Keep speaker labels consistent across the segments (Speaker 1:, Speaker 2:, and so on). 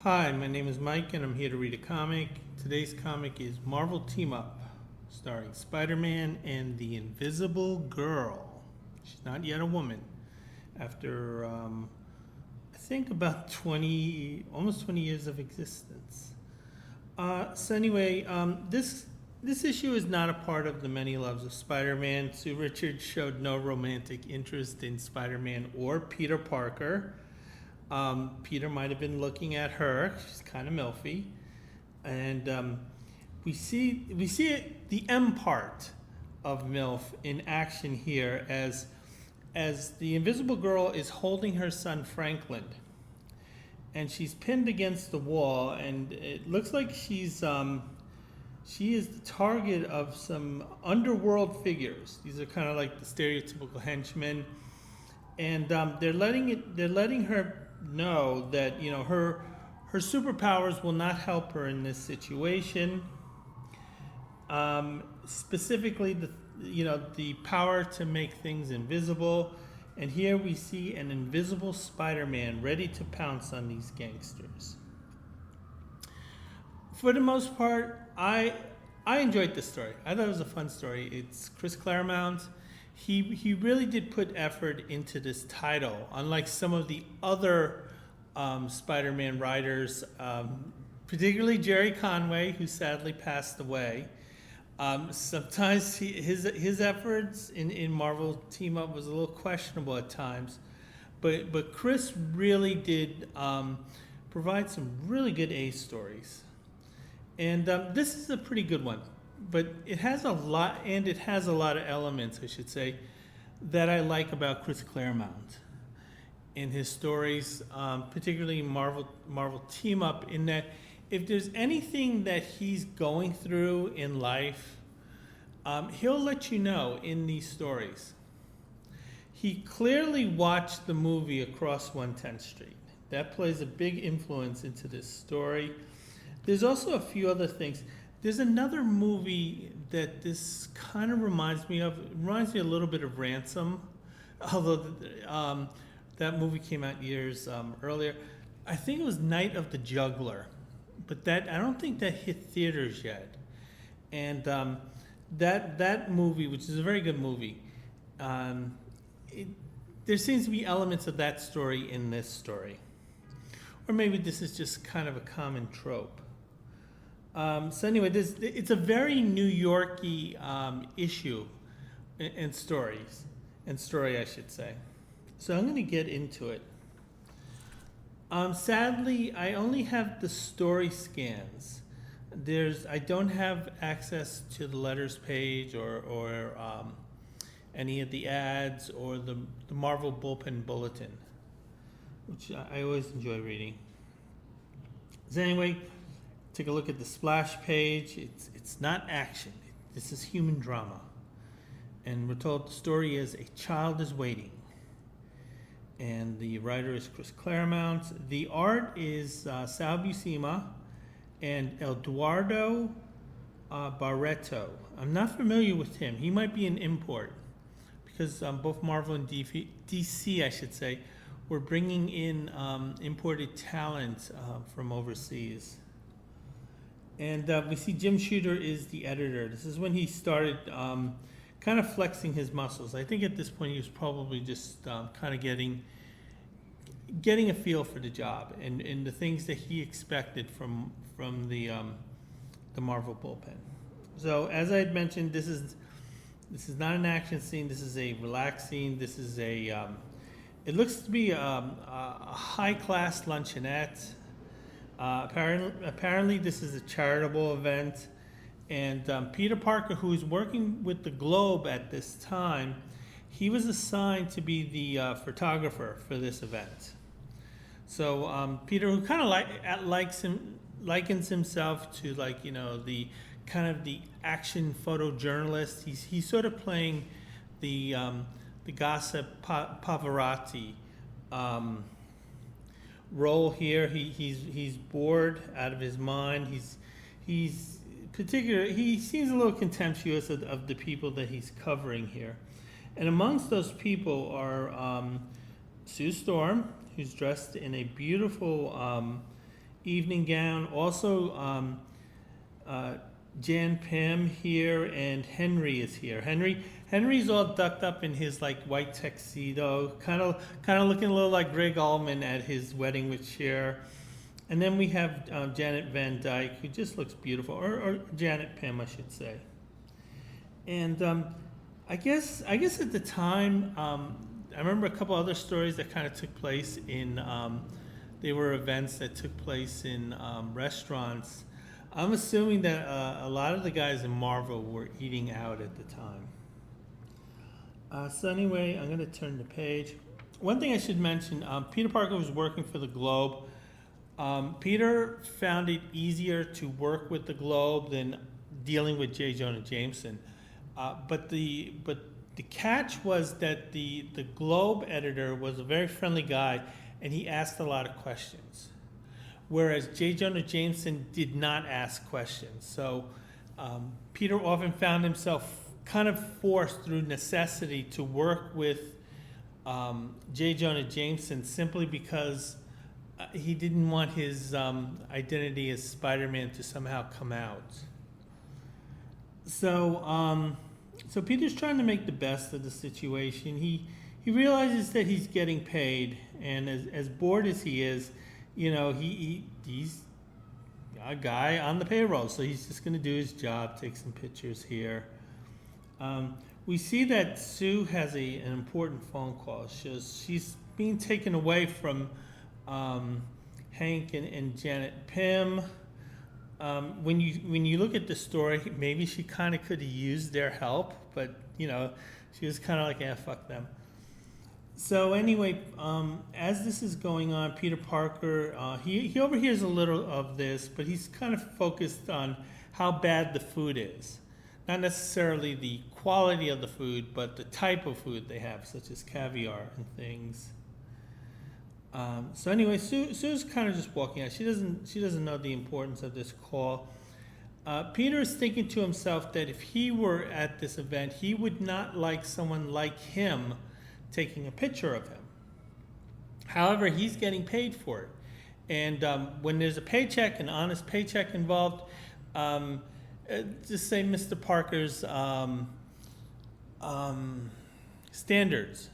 Speaker 1: Hi, my name is Mike and I'm here to read a comic. Today's comic is Marvel Team Up, starring Spider-Man and the Invisible Girl. She's not yet a woman. After, I think about 20, almost 20 years of existence. This issue is not a part of the Many Loves of Spider-Man. Sue Richards showed no romantic interest in Spider-Man or Peter Parker. Peter might have been looking at her. She's kind of milfy, and we see the M part of MILF in action here as the Invisible Girl is holding her son Franklin, and she's pinned against the wall, and it looks like she is the target of some underworld figures. These are kind of like the stereotypical henchmen, and they're letting her know that her superpowers will not help her in this situation. Specifically, the power to make things invisible. And here we see an invisible Spider-Man ready to pounce on these gangsters. For the most part, I enjoyed this story. I thought it was a fun story. It's Chris Claremont. He really did put effort into this title, unlike some of the other Spider-Man writers, particularly Jerry Conway, who sadly passed away. Sometimes his efforts in Marvel Team Up was a little questionable at times, but Chris really did provide some really good A stories, and this is a pretty good one. But it has a lot of elements, I should say, that I like about Chris Claremont in his stories, particularly Marvel Team Up, in that if there's anything that he's going through in life, he'll let you know in these stories. He clearly watched the movie Across 110th Street. That plays a big influence into this story. There's also a few other things. There's another movie that this kind of reminds me of. It reminds me a little bit of Ransom, although that movie came out years earlier. I think it was Night of the Juggler, but I don't think that hit theaters yet. And that movie, which is a very good movie, there seems to be elements of that story in this story. Or maybe this is just kind of a common trope. So anyway, it's a very New York-y issue and story, I should say. So I'm going to get into it. Sadly, I only have the story scans. I don't have access to the letters page or any of the ads or the Marvel Bullpen Bulletin, which I always enjoy reading. So anyway, take a look at the splash page. It's not action. This is human drama. And we're told the story is A Child is Waiting. And the writer is Chris Claremont. The art is Sal Buscema and Eduardo Barreto. I'm not familiar with him. He might be an import because both Marvel and DC, I should say, were bringing in imported talent from overseas. And we see Jim Shooter is the editor. This is when he started kind of flexing his muscles. I think at this point he was probably just kind of getting a feel for the job and the things that he expected from the Marvel bullpen. So as I had mentioned, this is not an action scene. This is a relaxed scene. This is it looks to be a high-class luncheonette. Apparently this is a charitable event, and Peter Parker, who is working with the Globe at this time, he was assigned to be the photographer for this event. So Peter, who kind of likens himself to the kind of the action photojournalist, he's sort of playing the gossip Pavarotti role here. He's bored out of his mind. He seems a little contemptuous of the people that he's covering here, and amongst those people are Sue Storm, who's dressed in a beautiful evening gown. Also, uh, Jan Pym here, and Henry is here. Henry's all ducked up in his like white tuxedo, kind of looking a little like Greg Allman at his wedding with Cher. And then we have Janet Van Dyke, who just looks beautiful, or Janet Pym, I should say. And I guess at the time, I remember a couple other stories that kind of took place in. They were events that took place in restaurants. I'm assuming that a lot of the guys in Marvel were eating out at the time. So anyway, I'm going to turn the page. One thing I should mention, Peter Parker was working for the Globe. Peter found it easier to work with the Globe than dealing with J. Jonah Jameson. But the catch was that the Globe editor was a very friendly guy, and he asked a lot of questions, whereas J. Jonah Jameson did not ask questions. So Peter often found himself kind of forced through necessity to work with J. Jonah Jameson simply because he didn't want his identity as Spider-Man to somehow come out. So Peter's trying to make the best of the situation. He realizes that he's getting paid, and as bored as he is, he's a guy on the payroll, so he's just going to do his job, take some pictures here. We see that Sue has an important phone call. She's being taken away from Hank and Janet Pym. When you look at the story, maybe she kind of could have used their help, but she was kind of like, yeah, fuck them. So anyway, as this is going on, Peter Parker he overhears a little of this, but he's kind of focused on how bad the food is. Not necessarily the quality of the food, but the type of food they have, such as caviar and things. So anyway, Sue's kind of just walking out. She doesn't know the importance of this call. Peter is thinking to himself that if he were at this event, he would not like someone like him taking a picture of him. However, he's getting paid for it. And when there's a paycheck, an honest paycheck involved, just say Mr. Parker's standards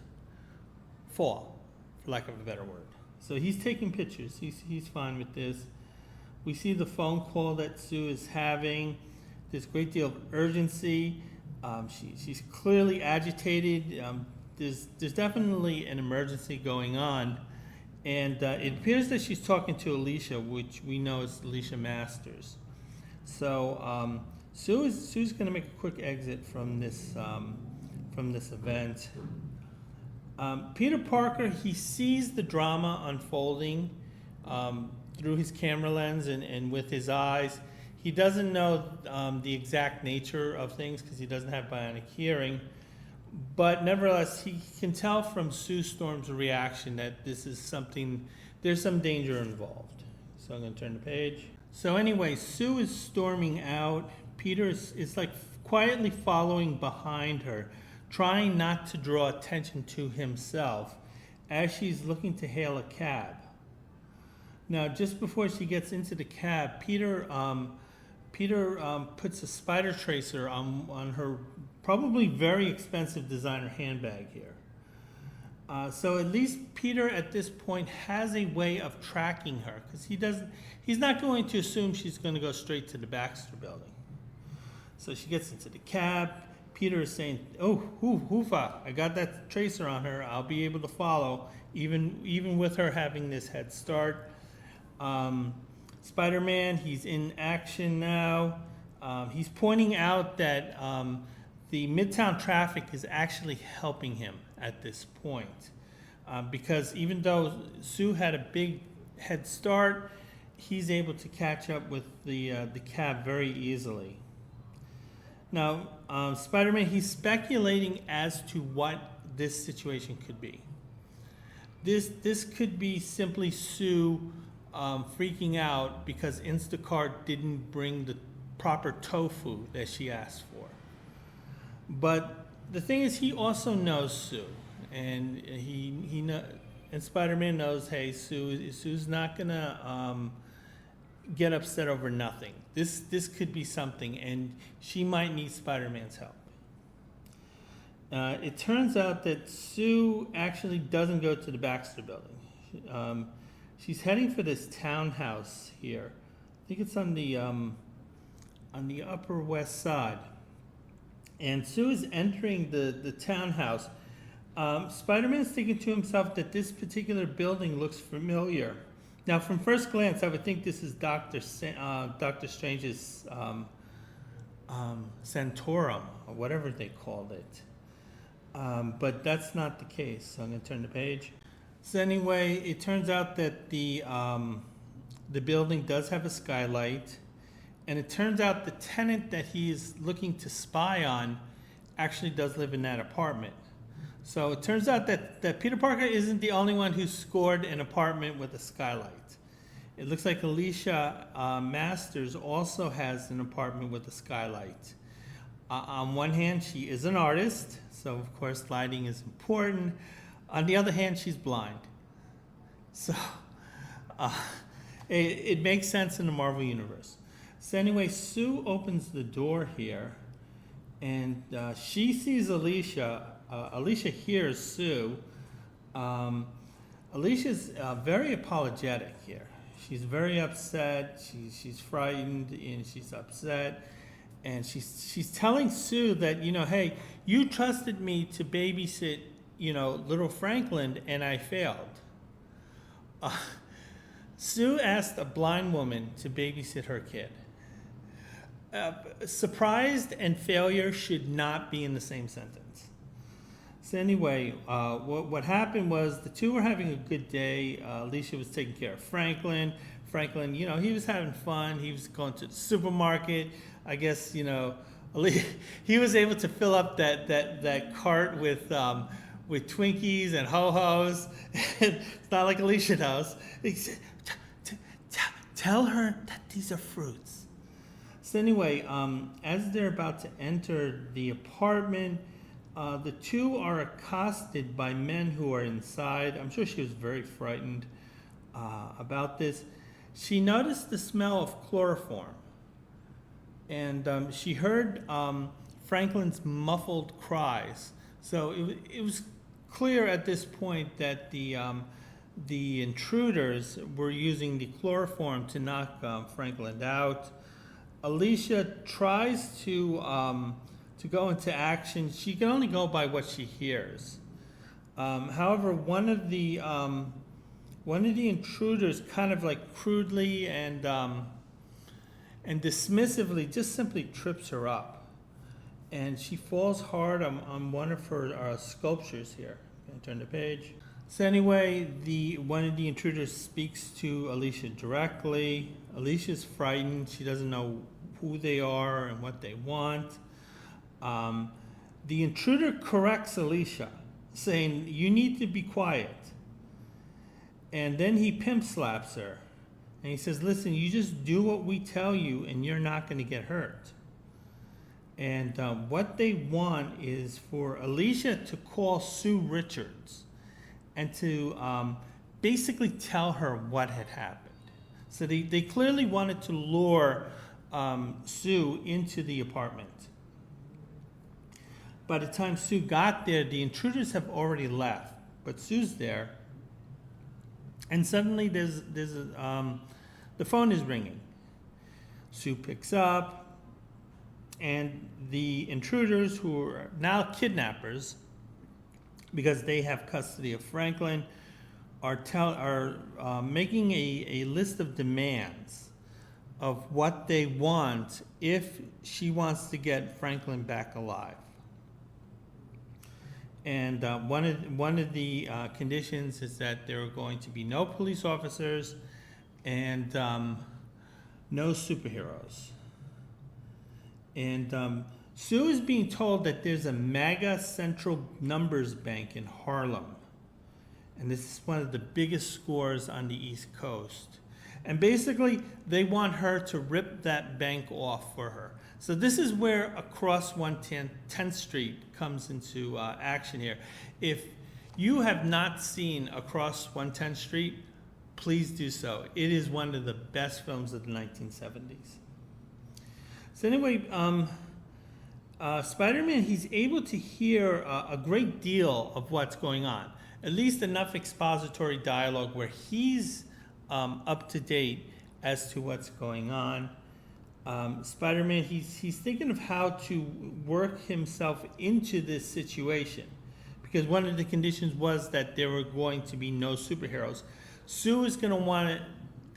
Speaker 1: fall, for lack of a better word. So he's taking pictures. He's fine with this. We see the phone call that Sue is having. There's a great deal of urgency. She's clearly agitated. There's definitely an emergency going on. And it appears that she's talking to Alicia, which we know is Alicia Masters. So Sue's going to make a quick exit from this event. Peter Parker, he sees the drama unfolding through his camera lens and with his eyes. He doesn't know the exact nature of things because he doesn't have bionic hearing. But nevertheless, he can tell from Sue Storm's reaction that this is there's some danger involved. So I'm going to turn the page. So anyway, Sue is storming out. Peter is like quietly following behind her, trying not to draw attention to himself as she's looking to hail a cab. Now, just before she gets into the cab, Peter puts a spider tracer on her probably very expensive designer handbag here. So at least Peter at this point has a way of tracking her, because he's not going to assume she's going to go straight to the Baxter building. So she gets into the cab. Peter is saying, "Oh, hoofa! I got that tracer on her. I'll be able to follow, even with her having this head start." Spider-Man, he's in action now. He's pointing out that the Midtown traffic is actually helping him at this point, because even though Sue had a big head start, he's able to catch up with the cab very easily. Now, Spider-Man, he's speculating as to what this situation could be. This could be simply Sue freaking out because Instacart didn't bring the proper tofu that she asked for. But the thing is, he also knows Sue, and and Spider-Man knows, hey, Sue's not gonna get upset over nothing. This could be something, and she might need Spider-Man's help. It turns out that Sue actually doesn't go to the Baxter building. She's heading for this townhouse here. I think it's on the Upper West Side. And Sue is entering the townhouse. Spider-Man's thinking to himself that this particular building looks familiar. Now, from first glance, I would think this is Doctor Strange's Santorum, or whatever they called it. But that's not the case. So I'm going to turn the page. So anyway, it turns out that the building does have a skylight. And it turns out the tenant that he's looking to spy on actually does live in that apartment. So it turns out that Peter Parker isn't the only one who scored an apartment with a skylight. It looks like Alicia Masters also has an apartment with a skylight. On one hand, she is an artist, so of course lighting is important. On the other hand, she's blind. So it makes sense in the Marvel Universe. So anyway, Sue opens the door here, and she sees Alicia. Alicia hears Sue. Alicia's very apologetic here. She's very upset. She's frightened and she's upset, and she's telling Sue that, hey, you trusted me to babysit, little Franklin, and I failed. Sue asked a blind woman to babysit her kid. Surprised and failure should not be in the same sentence. So anyway, what happened was the two were having a good day. Alicia was taking care of Franklin. Franklin, he was having fun. He was going to the supermarket. I guess, he was able to fill up that cart with Twinkies and Ho-Hos. It's not like Alicia knows. He said, tell her that these are fruits. So anyway, as they're about to enter the apartment, the two are accosted by men who are inside. I'm sure she was very frightened about this. She noticed the smell of chloroform, and she heard Franklin's muffled cries. So it was clear at this point that the intruders were using the chloroform to knock Franklin out. Alicia tries to go into action. She can only go by what she hears. However, one of the intruders kind of like crudely and dismissively just simply trips her up, and she falls hard on one of her sculptures here. Can I turn the page? So anyway, one of the intruders speaks to Alicia directly. Alicia's frightened. She doesn't know who they are and what they want. The intruder corrects Alicia, saying, "You need to be quiet." And then he pimp slaps her. And he says, "Listen, you just do what we tell you and you're not going to get hurt." And what they want is for Alicia to call Sue Richards and to basically tell her what had happened. So they clearly wanted to lure Sue into the apartment. By the time Sue got there, the intruders have already left, but Sue's there. And suddenly the phone is ringing. Sue picks up, and the intruders, who are now kidnappers, because they have custody of Franklin, are making a list of demands of what they want if she wants to get Franklin back alive. And one of the conditions is that there are going to be no police officers and no superheroes. And Sue is being told that there's a mega central numbers bank in Harlem. And this is one of the biggest scores on the East Coast. And basically, they want her to rip that bank off for her. So this is where Across 110th Street comes into action here. If you have not seen Across 110th Street, please do so. It is one of the best films of the 1970s. So anyway, Spider-Man, he's able to hear a great deal of what's going on. At least enough expository dialogue where he's up to date as to what's going on. Spider-Man, he's thinking of how to work himself into this situation, because one of the conditions was that there were going to be no superheroes. Sue is going to want to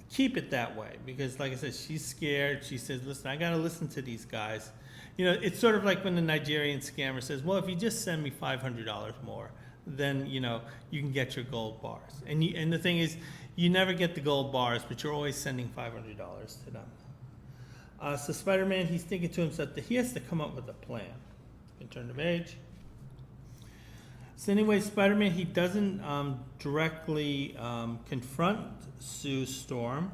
Speaker 1: keep it that way because, like I said, she's scared. She says, listen, I got to listen to these guys. You know, it's sort of like when the Nigerian scammer says, well, if you just send me $500 more, then, you know, you can get your gold bars. And the thing is, you never get the gold bars, but you're always sending $500 to them. So Spider-Man, he's thinking to himself that he has to come up with a plan. You can turn the page. So anyway, Spider-Man, he doesn't directly confront Sue Storm.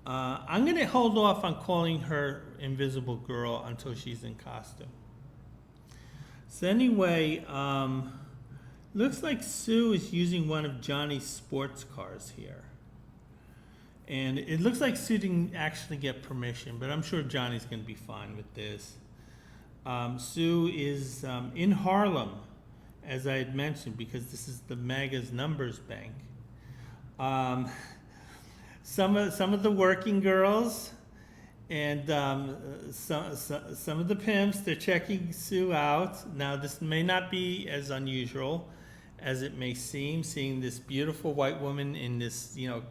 Speaker 1: I'm going to hold off on calling her Invisible Girl until she's in costume. So anyway, looks like Sue is using one of Johnny's sports cars here. And it looks like Sue didn't actually get permission, but I'm sure Johnny's going to be fine with this. Sue is in Harlem, as I had mentioned, because this is the Maga's Numbers Bank. Some of the working girls and some of the pimps, they're checking Sue out. Now, this may not be as unusual as it may seem, seeing this beautiful white woman in this, you know,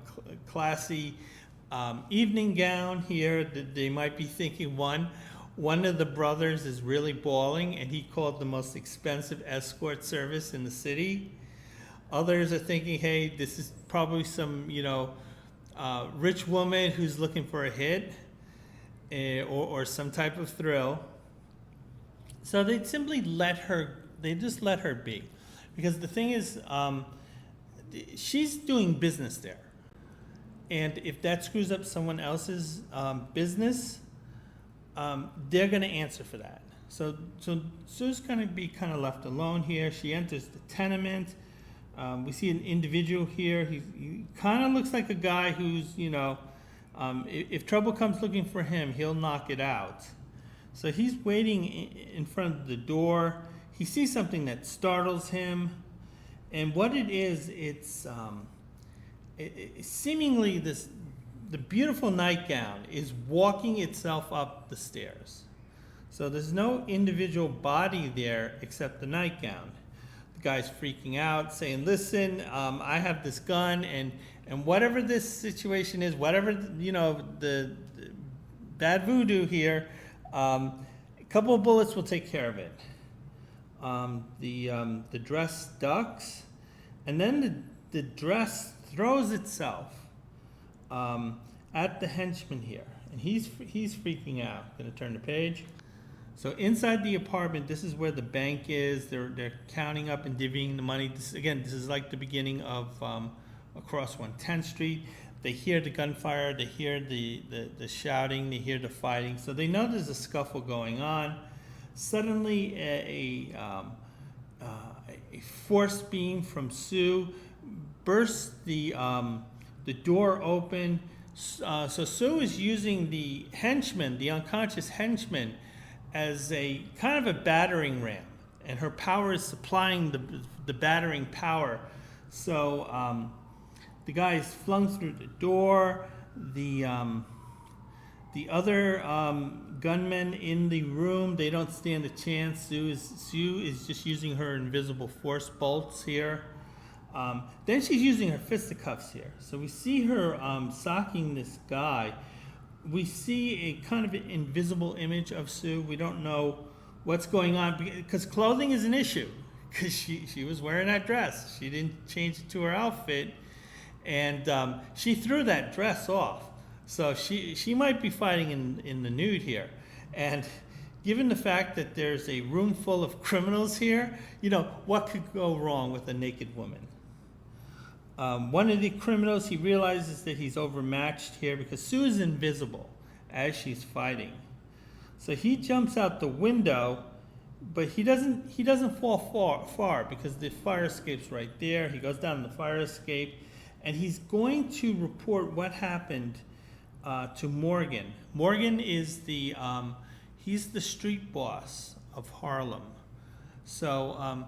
Speaker 1: classy evening gown here. They might be thinking one of the brothers is really balling, and he called the most expensive escort service in the city. Others are thinking, hey, this is probably some, you know, rich woman who's looking for a hit or some type of thrill. So they simply just let her be. Because the thing is, she's doing business there. And if that screws up someone else's business, they're going to answer for that. So Sue's going to be kind of left alone here. She enters the tenement. We see an individual here. He kind of looks like a guy who's, you know, if trouble comes looking for him, he'll knock it out. So he's waiting in front of the door. He sees something that startles him, and what it is, it's seemingly the beautiful nightgown is walking itself up the stairs. So there's no individual body there except the nightgown. The guy's freaking out, saying, listen, I have this gun, and whatever this situation is, whatever, you know, the bad voodoo here, a couple of bullets will take care of it. The dress ducks, and then the dress throws itself at the henchman here, and he's freaking out. I'm going to turn the page. So inside the apartment, this is where the bank is. They're counting up and divvying the money. This is like the beginning of across 110th Street. They hear the gunfire, they hear the shouting, they hear the fighting. So they know there's a scuffle going on. Suddenly, a force beam from Sue bursts the door open. So Sue is using the henchman, the unconscious henchman, as a kind of a battering ram, and her power is supplying the battering power. So the guy is flung through the door. The other gunmen in the room, they don't stand a chance. Sue is just using her invisible force bolts here. Then she's using her fisticuffs here. So we see her socking this guy. We see a kind of an invisible image of Sue. We don't know what's going on because clothing is an issue, because she was wearing that dress. She didn't change it to her outfit, and she threw that dress off. So she might be fighting in the nude here. And given the fact that there's a room full of criminals here, you know, what could go wrong with a naked woman? One of the criminals, he realizes that he's overmatched here because Sue is invisible as she's fighting. So he jumps out the window, but he doesn't fall far because the fire escape's right there. He goes down the fire escape, and he's going to report what happened to Morgan. Morgan is he's the street boss of Harlem. So,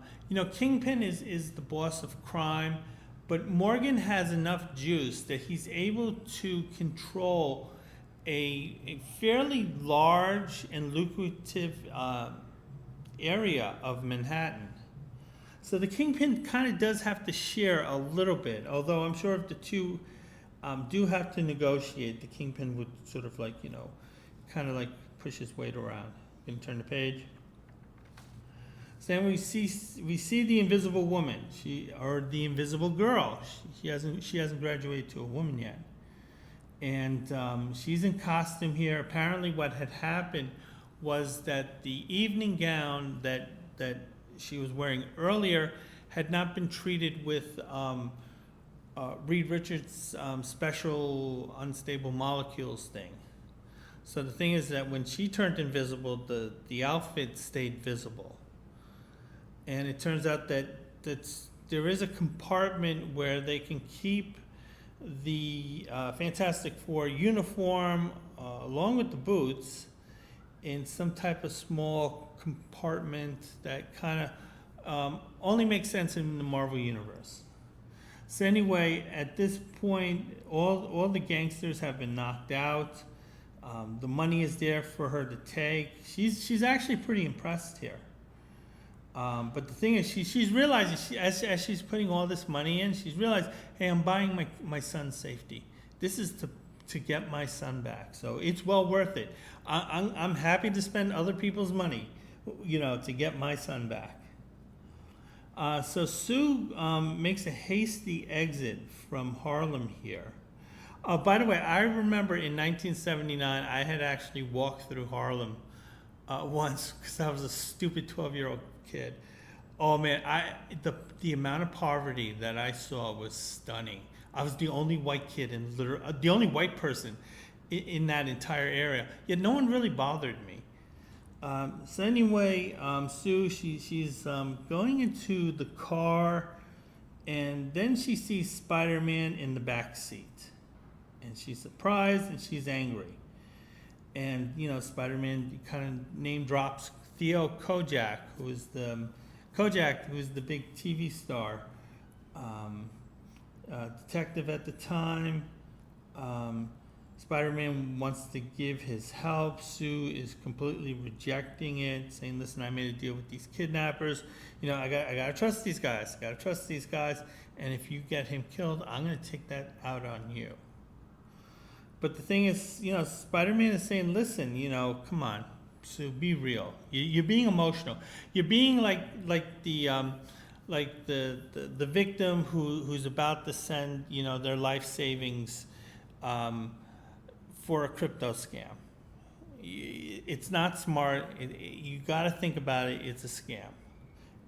Speaker 1: Kingpin is the boss of crime, but Morgan has enough juice that he's able to control a fairly large and lucrative area of Manhattan. So the Kingpin kind of does have to share a little bit, although I'm sure if the two do have to negotiate, the Kingpin would sort of kind of push his weight around. You can turn the page. So then we see the Invisible Woman, or the Invisible Girl. She hasn't graduated to a woman yet, and she's in costume here. Apparently, what had happened was that the evening gown that she was wearing earlier had not been treated with Reed Richards' special unstable molecules thing. So the thing is that when she turned invisible, the outfit stayed visible. And it turns out that there is a compartment where they can keep the Fantastic Four uniform along with the boots in some type of small compartment that kind of only makes sense in the Marvel Universe. So anyway, at this point, all the gangsters have been knocked out. The money is there for her to take. She's actually pretty impressed here. But the thing is, she's realizing, as she's putting all this money in, she's realized, hey, I'm buying my son's safety. This is to get my son back. So it's well worth it. I'm happy to spend other people's money, to get my son back. So Sue makes a hasty exit from Harlem here. By the way, I remember in 1979, I had actually walked through Harlem once because I was a stupid 12-year-old kid. Oh man, the amount of poverty that I saw was stunning. I was the only white kid and the only white person in that entire area. Yet no one really bothered me. So anyway, Sue, she's going into the car, and then she sees Spider-Man in the back seat, and she's surprised and she's angry. And Spider-Man kind of name drops Theo Kojak, who is the big TV star, detective at the time. Spider-Man wants to give his help. Sue is completely rejecting it, saying, "Listen, I made a deal with these kidnappers. I gotta trust these guys. And if you get him killed, I'm gonna take that out on you." But the thing is, Spider-Man is saying, "Listen, come on, Sue, be real. You're being emotional. You're being like the victim who's about to send their life savings for a crypto scam. It's not smart. You got to think about it. It's a scam,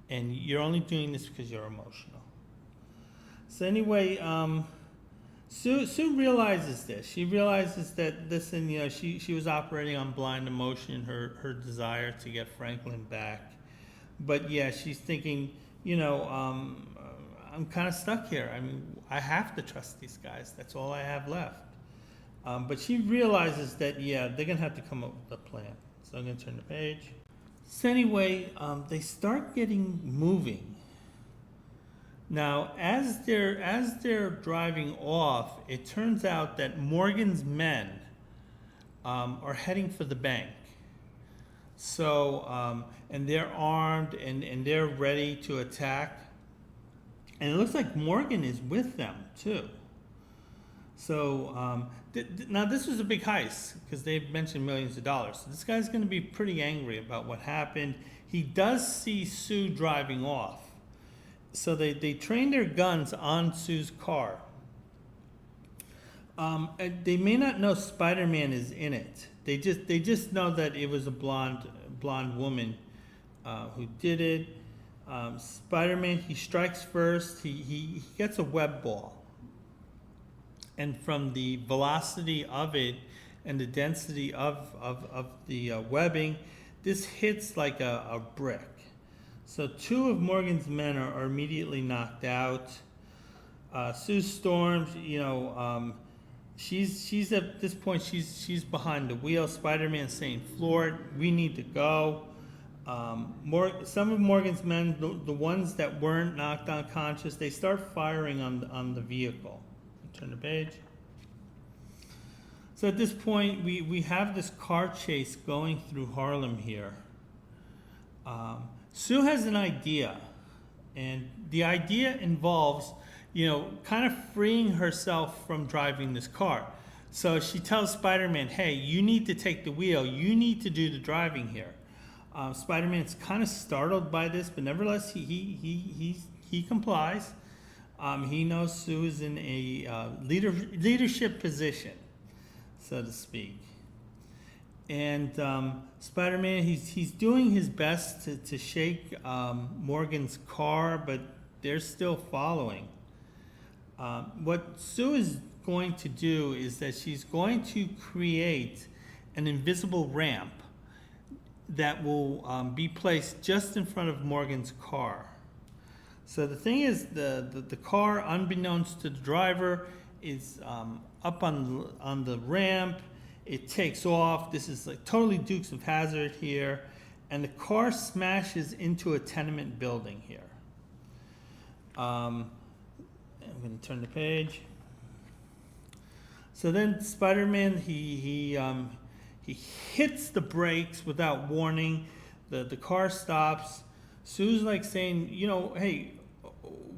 Speaker 1: and you're only doing this because you're emotional." So anyway, Sue realizes this. She realizes that, listen, she was operating on blind emotion, her desire to get Franklin back. But yeah, she's thinking, I'm kind of stuck here. I mean, I have to trust these guys. That's all I have left. But she realizes that, yeah, they're going to have to come up with a plan. So I'm going to turn the page. So anyway, they start getting moving. Now, as they're driving off, it turns out that Morgan's men are heading for the bank. So, and they're armed and they're ready to attack. And it looks like Morgan is with them too. So, now this was a big heist because they've mentioned millions of dollars. So this guy's going to be pretty angry about what happened. He does see Sue driving off. So they train their guns on Sue's car. They may not know Spider-Man is in it. They just know that it was a blonde woman who did it. Spider-Man, he strikes first. He gets a web ball, and from the velocity of it and the density of the webbing, this hits like a brick. So two of Morgan's men are immediately knocked out. Sue storms. She's at this point. She's behind the wheel. Spider-Man saying, "Floor it. We need to go." Some of Morgan's men, the ones that weren't knocked unconscious, they start firing on the vehicle. Turn the page. So at this point, we have this car chase going through Harlem here. Sue has an idea, and the idea involves, kind of freeing herself from driving this car. So she tells Spider-Man, "Hey, you need to take the wheel. You need to do the driving here." Spider-Man's kind of startled by this, but nevertheless, he complies. He knows Sue is in a leadership position, so to speak. And Spider-Man, he's doing his best to shake Morgan's car, but they're still following. What Sue is going to do is that she's going to create an invisible ramp that will be placed just in front of Morgan's car. So the thing is, the car, unbeknownst to the driver, is up on the ramp. It takes off. This is like totally Dukes of Hazzard here, and the car smashes into a tenement building here. I'm going to turn the page. So then Spider-Man, he hits the brakes without warning. The car stops. Sue's like saying, "Hey,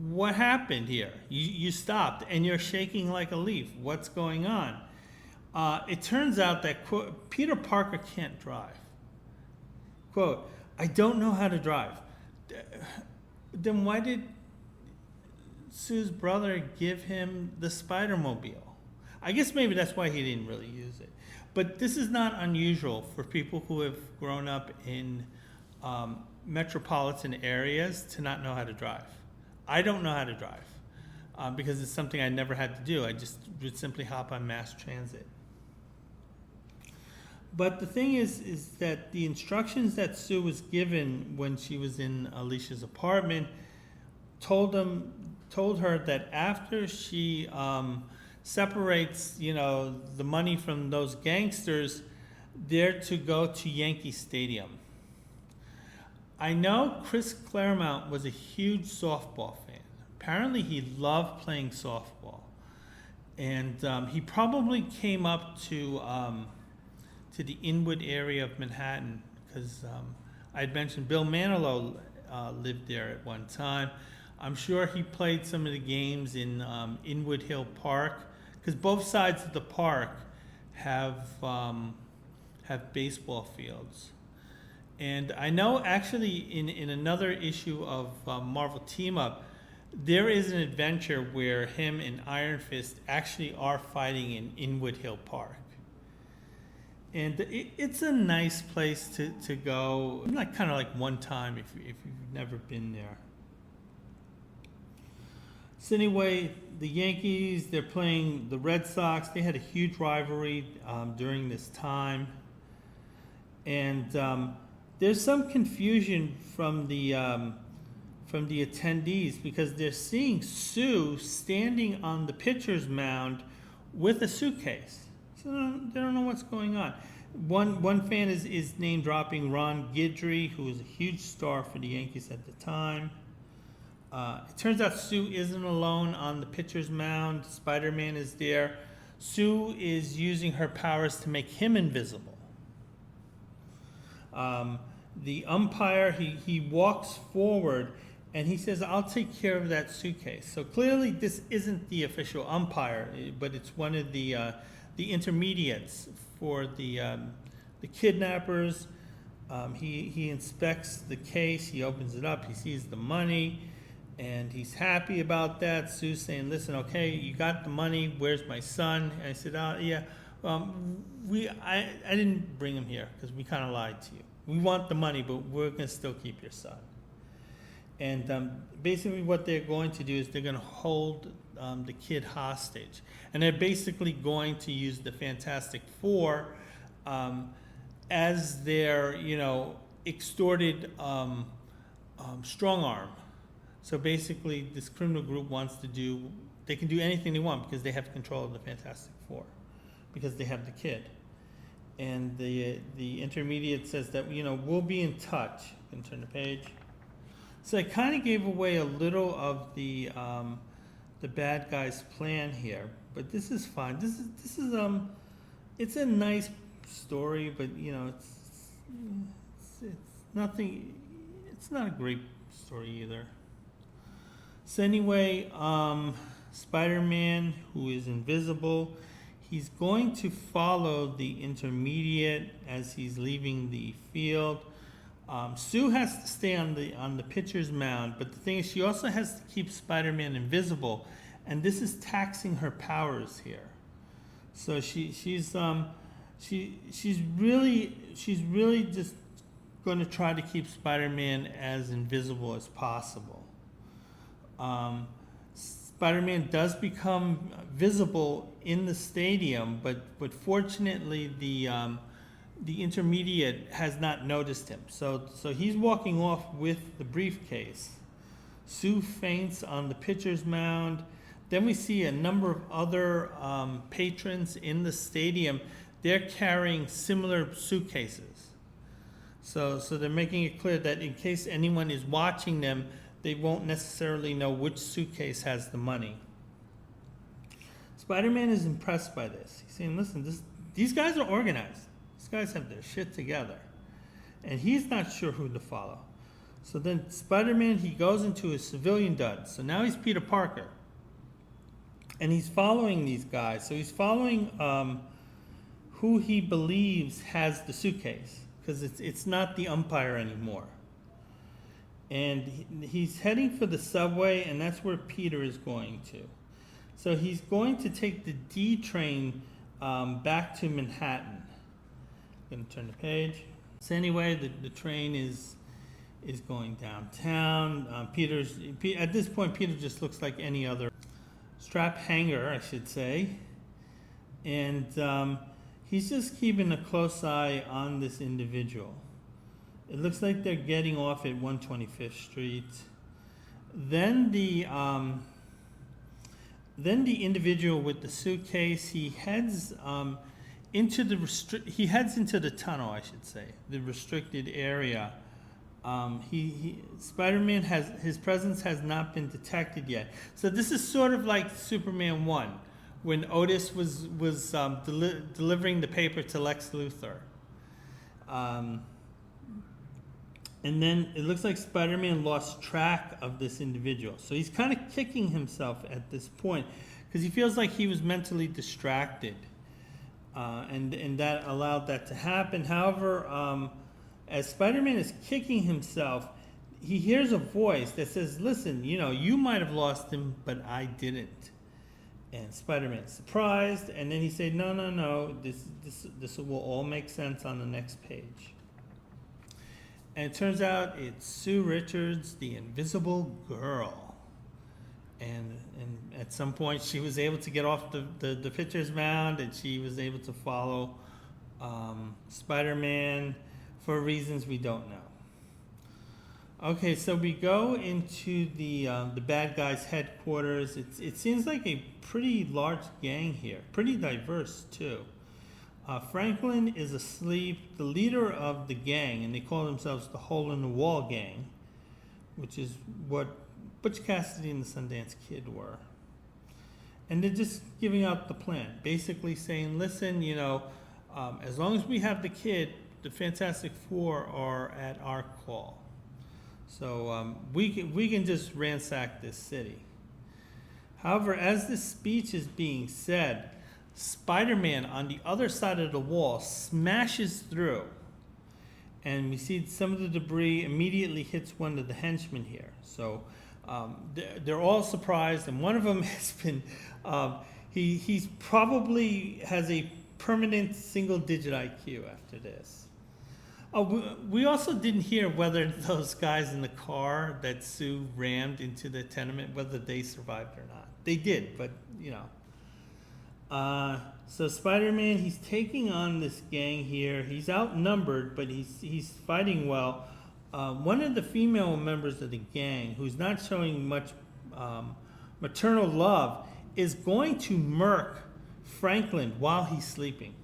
Speaker 1: what happened here? You stopped and you're shaking like a leaf. What's going on?" It turns out that, quote, Peter Parker can't drive. Quote, "I don't know how to drive." Then why did Sue's brother give him the Spider-Mobile? I guess maybe that's why he didn't really use it. But this is not unusual for people who have grown up in metropolitan areas to not know how to drive. I don't know how to drive because it's something I never had to do. I just would simply hop on mass transit. But the thing is that the instructions that Sue was given when she was in Alicia's apartment told her that after she separates, the money from those gangsters, they're to go to Yankee Stadium. I know Chris Claremont was a huge softball fan. Apparently he loved playing softball. And he probably came up to the Inwood area of Manhattan, because I had mentioned Bill Manilow lived there at one time. I'm sure he played some of the games in Inwood Hill Park, because both sides of the park have baseball fields. And I know actually in another issue of Marvel Team Up, there is an adventure where him and Iron Fist actually are fighting in Inwood Hill Park. And it's a nice place to go, like kind of like one time if you've never been there. So anyway, the Yankees, they're playing the Red Sox. They had a huge rivalry during this time. And there's some confusion from the attendees, because they're seeing Sue standing on the pitcher's mound with a suitcase. So they don't know what's going on. One fan is name dropping Ron Guidry, who was a huge star for the Yankees at the time. It turns out Sue isn't alone on the pitcher's mound. Spider-Man is there. Sue is using her powers to make him invisible. The umpire, he walks forward and he says, "I'll take care of that suitcase." So clearly this isn't the official umpire, but it's one of the intermediates for the kidnappers. He inspects the case. He opens it up. He sees the money, and he's happy about that. Sue's saying, "Listen, okay, you got the money. Where's my son?" And I said, "Yeah, I didn't bring him here because we kind of lied to you. We want the money, but we're going to still keep your son." And basically what they're going to do is they're going to hold the kid hostage. And they're basically going to use the Fantastic Four as their, extorted strong arm. So basically this criminal group wants to do they can do anything they want because they have control of the Fantastic Four, because they have the kid. And the intermediate says that, we'll be in touch. You can turn the page. So I kind of gave away a little of the bad guy's plan here, but this is fine. This is it's a nice story, but it's nothing. It's not a great story either. So anyway, Spider-Man, who is invisible, he's going to follow the intermediate as he's leaving the field. Sue has to stay on the pitcher's mound, but the thing is, she also has to keep Spider-Man invisible, and this is taxing her powers here. So she's really just going to try to keep Spider-Man as invisible as possible. Spider-Man does become visible in the stadium, but fortunately the intermediate has not noticed him. So he's walking off with the briefcase. Sue faints on the pitcher's mound. Then we see a number of other patrons in the stadium. They're carrying similar suitcases. So they're making it clear that in case anyone is watching them, they won't necessarily know which suitcase has the money. Spider-Man is impressed by this. He's saying, listen, these guys are organized. These guys have their shit together. And he's not sure who to follow. So then Spider-Man, he goes into his civilian duds. So now he's Peter Parker. And he's following these guys. So he's following who he believes has the suitcase, because it's not the umpire anymore. And he's heading for the subway, and that's where Peter is going to. So he's going to take the D train back to Manhattan. I'm going to turn the page. So anyway, the train is going downtown. At this point, Peter just looks like any other strap hanger, I should say. And he's just keeping a close eye on this individual. It looks like they're getting off at 125th Street. Then the individual with the suitcase, he heads into the tunnel, I should say, the restricted area. Spider-Man his presence has not been detected yet. So this is sort of like Superman 1, when Otis was delivering the paper to Lex Luthor. And then it looks like Spider-Man lost track of this individual. So he's kind of kicking himself at this point because he feels like he was mentally distracted. And that allowed that to happen. However, as Spider-Man is kicking himself, he hears a voice that says, listen, you might have lost him, but I didn't. And Spider-Man's surprised, and then he said, no, this will all make sense on the next page. And it turns out it's Sue Richards, the Invisible Girl. And at some point she was able to get off the pitcher's mound, and she was able to follow Spider-Man for reasons we don't know. Okay, so we go into the bad guy's headquarters. It seems like a pretty large gang here, pretty diverse too. Franklin is asleep, the leader of the gang, and they call themselves the Hole in the Wall Gang, which is what Butch Cassidy and the Sundance Kid were. And they're just giving out the plan, basically saying, listen, as long as we have the kid, the Fantastic Four are at our call. So we can just ransack this city. However, as this speech is being said, Spider-Man on the other side of the wall smashes through, and we see some of the debris immediately hits one of the henchmen here. So they're all surprised, and one of them has been he's probably has a permanent single-digit IQ after this. We also didn't hear whether those guys in the car that Sue rammed into the tenement, whether they survived or not. They did, but so Spider-Man, he's taking on this gang here. He's outnumbered, but he's fighting well. One of the female members of the gang, who's not showing much maternal love, is going to murk Franklin while he's sleeping.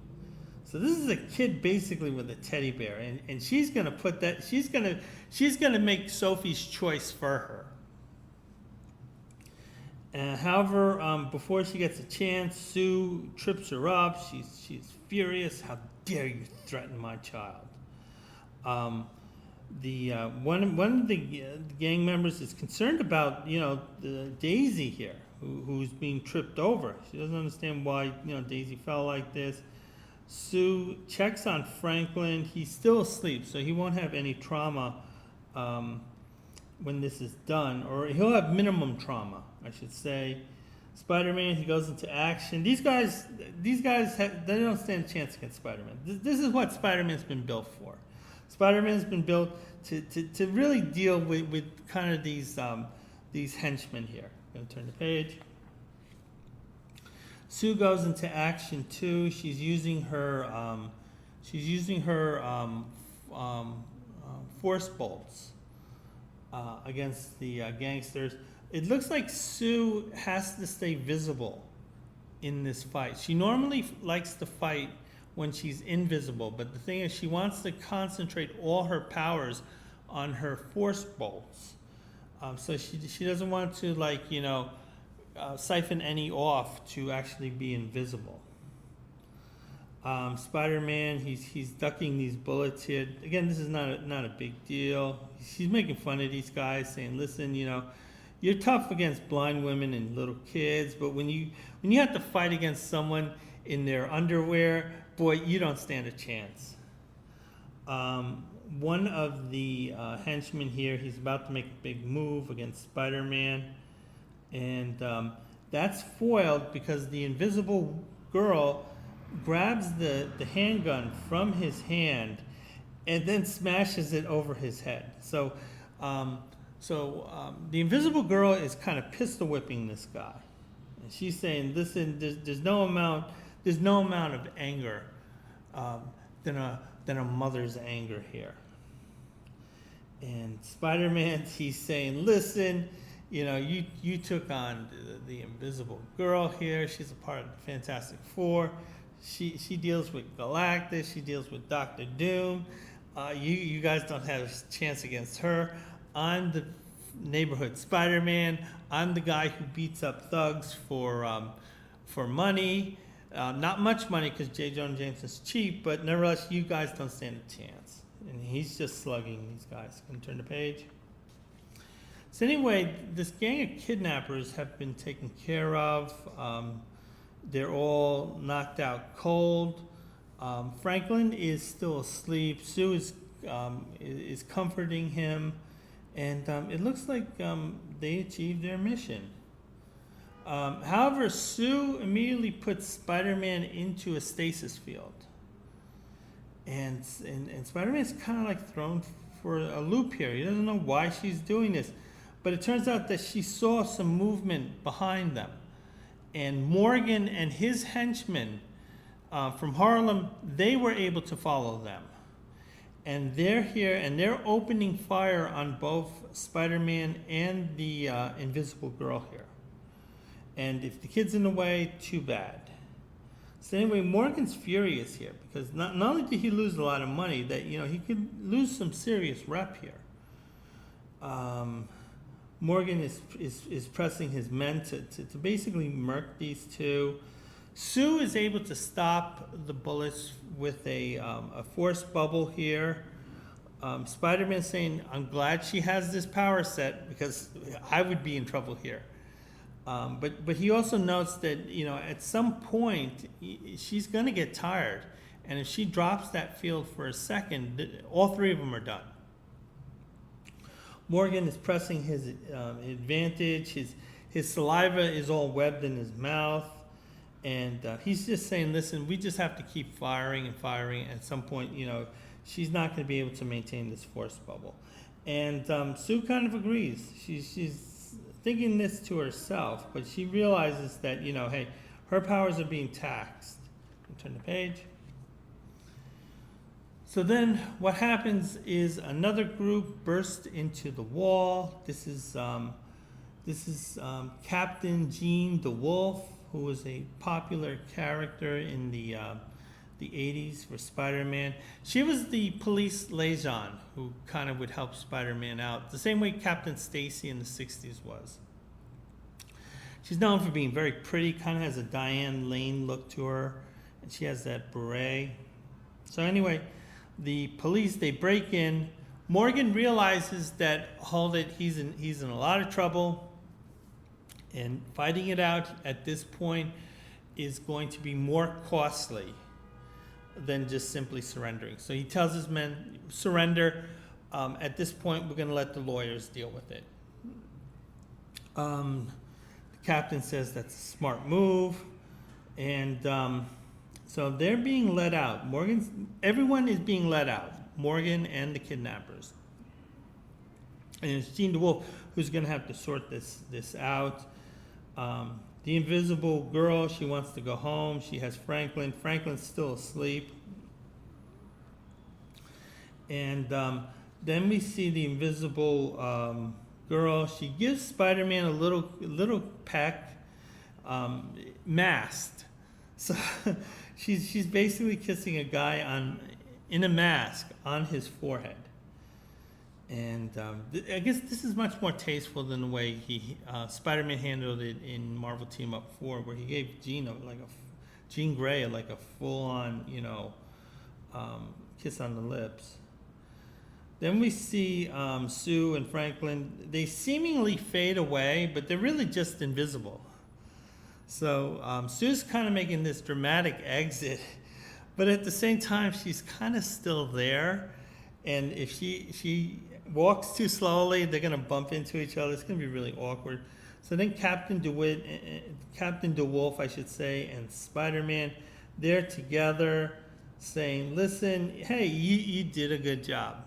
Speaker 1: So this is a kid basically with a teddy bear, and she's gonna put that, she's gonna make Sophie's choice for her. However, before she gets a chance, Sue trips her up. She's furious. How dare you threaten my child? One of the gang members is concerned about the Daisy here, who's being tripped over. She doesn't understand why Daisy fell like this. Sue checks on Franklin. He's still asleep, so he won't have any trauma when this is done, or he'll have minimum trauma, I should say. Spider-Man, he goes into action. These guys they don't stand a chance against Spider-Man. This is what Spider-Man's been built for. Spider-Man's been built to really deal with kind of these henchmen here. I'm going to turn the page. Sue goes into action too. She's using her force bolts against the gangsters. It looks like Sue has to stay visible in this fight. She normally likes to fight when she's invisible, but the thing is, she wants to concentrate all her powers on her force bolts. So she doesn't want to siphon any off to actually be invisible. Spider-Man, he's ducking these bullets here. Again, this is not a big deal. He's making fun of these guys, saying, "Listen, you're tough against blind women and little kids, but when you have to fight against someone in their underwear, boy, you don't stand a chance." One of the henchmen here, he's about to make a big move against Spider-Man, and that's foiled because the invisible girl grabs the handgun from his hand and then smashes it over his head. So the invisible girl is kind of pistol whipping this guy, and she's saying, "Listen, there's no amount of anger than a mother's anger here." And Spider-Man, he's saying, "Listen, you took on the invisible girl here. She's a part of the Fantastic Four. She deals with Galactus. She deals with Doctor Doom. You guys don't have a chance against her. I'm the neighborhood Spider-Man. I'm the guy who beats up thugs for money. Not much money because J. Jonah Jameson's cheap, but nevertheless, you guys don't stand a chance." And he's just slugging these guys. Can you turn the page? So anyway, this gang of kidnappers have been taken care of. They're all knocked out cold. Franklin is still asleep. Sue is comforting him, and it looks like they achieved their mission. However, Sue immediately puts Spider-Man into a stasis field, and Spider-Man's kind of like thrown for a loop here. He doesn't know why she's doing this, but it turns out that she saw some movement behind them. And Morgan and his henchmen from Harlem, they were able to follow them. And they're here, and they're opening fire on both Spider-Man and the invisible girl here. And if the kid's in the way, too bad. So anyway, Morgan's furious here because not only did he lose a lot of money, that he could lose some serious rep here. Morgan is pressing his men to basically murk these two. Sue is able to stop the bullets with a force bubble here. Spider-Man saying, "I'm glad she has this power set because I would be in trouble here." But he also notes that at some point she's going to get tired, and if she drops that field for a second, all three of them are done. Morgan is pressing his advantage. His saliva is all webbed in his mouth, and he's just saying, "Listen, we just have to keep firing and firing. At some point, she's not going to be able to maintain this force bubble." And Sue kind of agrees. She's thinking this to herself, but she realizes that hey, her powers are being taxed. Turn the page. So then what happens is another group bursts into the wall. This is This is Captain Jean DeWolf, who was a popular character in the 80s for Spider-Man. She was the police liaison who kind of would help Spider-Man out, the same way Captain Stacy in the 60s was. She's known for being very pretty, kind of has a Diane Lane look to her, and she has that beret. So anyway, the police, they break in. Morgan realizes that, hold it, he's in a lot of trouble, and fighting it out at this point is going to be more costly than just simply surrendering. So he tells his men, surrender. At this point, we're going to let the lawyers deal with it. The captain says that's a smart move. And so they're being let out. Everyone is being let out. Morgan and the kidnappers. And it's Jean DeWolf who's going to have to sort this out. The invisible girl, she wants to go home. She has Franklin. Franklin's still asleep. And then we see the invisible girl. She gives Spider-Man a little peck, masked. So she's basically kissing a guy in a mask on his forehead. And I guess this is much more tasteful than the way Spider-Man handled it in Marvel Team Up 4, where he gave Jean Grey a full-on, kiss on the lips. Then we see Sue and Franklin. They seemingly fade away, but they're really just invisible. So Sue's kind of making this dramatic exit, but at the same time, she's kind of still there. And if she walks too slowly, they're going to bump into each other. It's going to be really awkward. So then Captain DeWolf, I should say, and Spider-Man, they're together saying, listen, hey, you did a good job.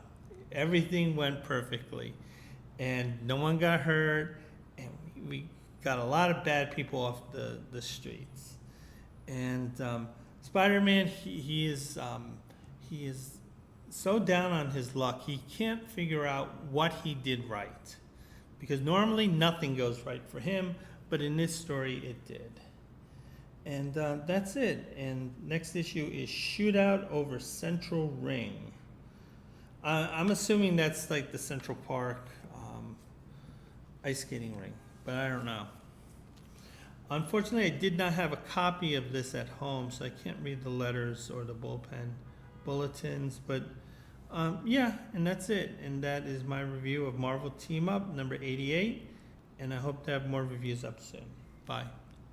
Speaker 1: Everything went perfectly. And no one got hurt. And we got a lot of bad people off the streets. And Spider-Man, he is so down on his luck, he can't figure out what he did right. Because normally nothing goes right for him, but in this story it did. And that's it. And next issue is Shootout over Central Ring. I'm assuming that's like the Central Park ice skating ring, but I don't know. Unfortunately, I did not have a copy of this at home, so I can't read the letters or the bulletins, but yeah, and that's it. And that is my review of Marvel Team Up number 88, and I hope to have more reviews up soon. Bye.